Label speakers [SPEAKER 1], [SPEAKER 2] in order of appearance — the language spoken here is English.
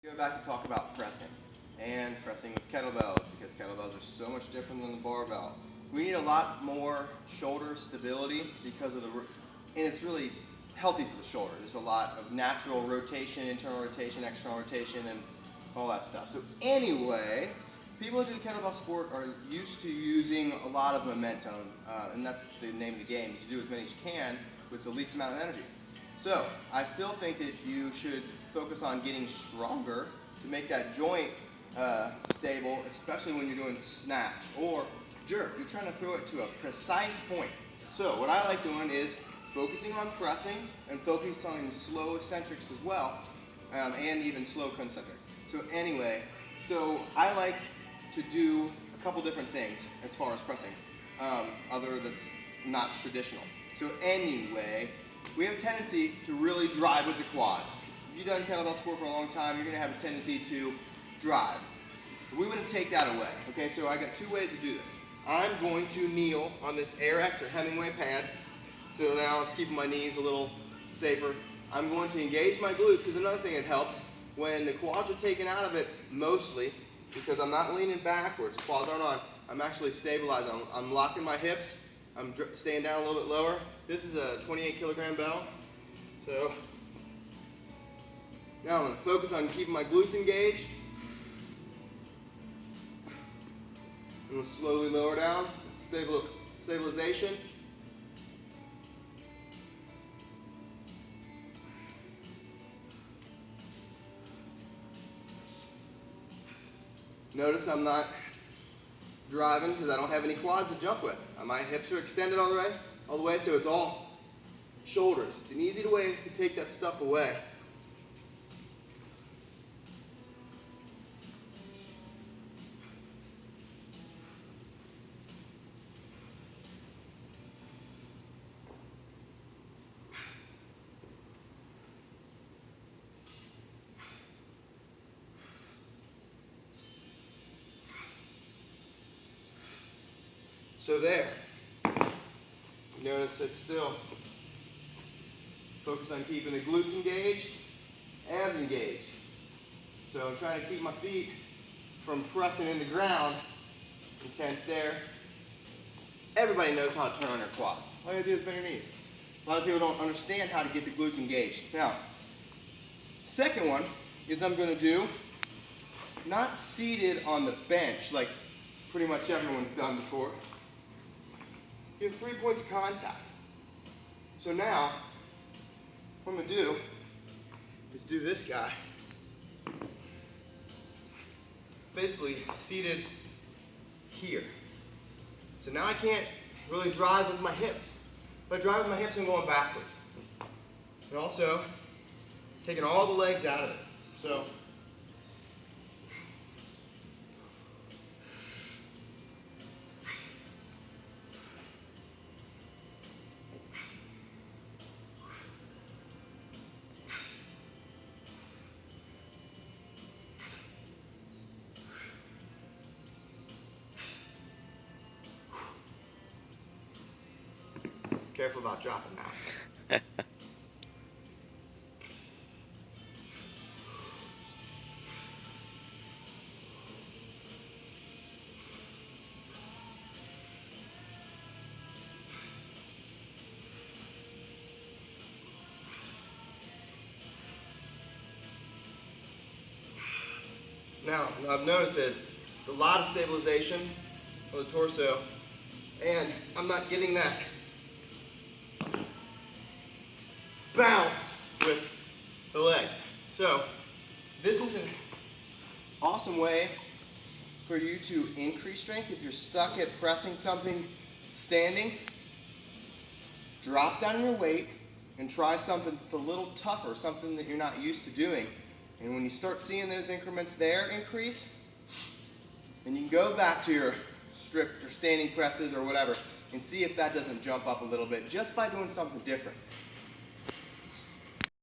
[SPEAKER 1] Go back to talk about pressing and pressing with kettlebells, because kettlebells are so much different than the barbell. We need a lot more shoulder stability because of and it's really healthy for the shoulder. There's a lot of natural rotation, internal rotation, external rotation, and all that stuff. So anyway, people who do the kettlebell sport are used to using a lot of momentum, and that's the name of the game, is to do as many as you can with the least amount of energy. So I still think that you should focus on getting stronger to make that joint stable, especially when you're doing snatch or jerk. You're trying to throw it to a precise point. So what I like doing is focusing on pressing and focusing on slow eccentrics as well, and even slow concentric. So anyway, I like to do a couple different things as far as pressing, other that's not traditional. So anyway, we have a tendency to really drive with the quads. If you've done kettlebell sport for a long time, you're going to have a tendency to drive. We want to take that away. Okay, so I got two ways to do this. I'm going to kneel on this AirX or Hemingway pad. So now it's keeping my knees a little safer. I'm going to engage my glutes. This is another thing that helps when the quads are taken out of it, mostly because I'm not leaning backwards. The quads aren't on. I'm actually stabilizing. I'm locking my hips. I'm staying down a little bit lower. This is a 28 kilogram bell. So now I'm going to focus on keeping my glutes engaged. I'm going to slowly lower down. Stabilization. Notice I'm not driving because I don't have any quads to jump with. My hips are extended all the way, so it's all shoulders. It's an easy way to take that stuff away. So there, notice it's still focused on keeping the glutes engaged, abs engaged. So I'm trying to keep my feet from pressing in the ground, intense there. Everybody knows how to turn on their quads. All you gotta do is bend your knees. A lot of people don't understand how to get the glutes engaged. Now, second one is I'm gonna do, not seated on the bench like pretty much everyone's done before. You have 3 points of contact. So now, what I'm going to do is do this guy. Basically seated here. So now I can't really drive with my hips. If I drive with my hips, I'm going backwards. And also, taking all the legs out of it. So, careful about dropping that. Now, I've noticed that it's a lot of stabilization of the torso, and I'm not getting that bounce with the legs. So this is an awesome way for you to increase strength. If you're stuck at pressing something standing, drop down your weight and try something that's a little tougher, something that you're not used to doing. And when you start seeing those increments there increase, then you can go back to your strict or standing presses or whatever and see if that doesn't jump up a little bit just by doing something different.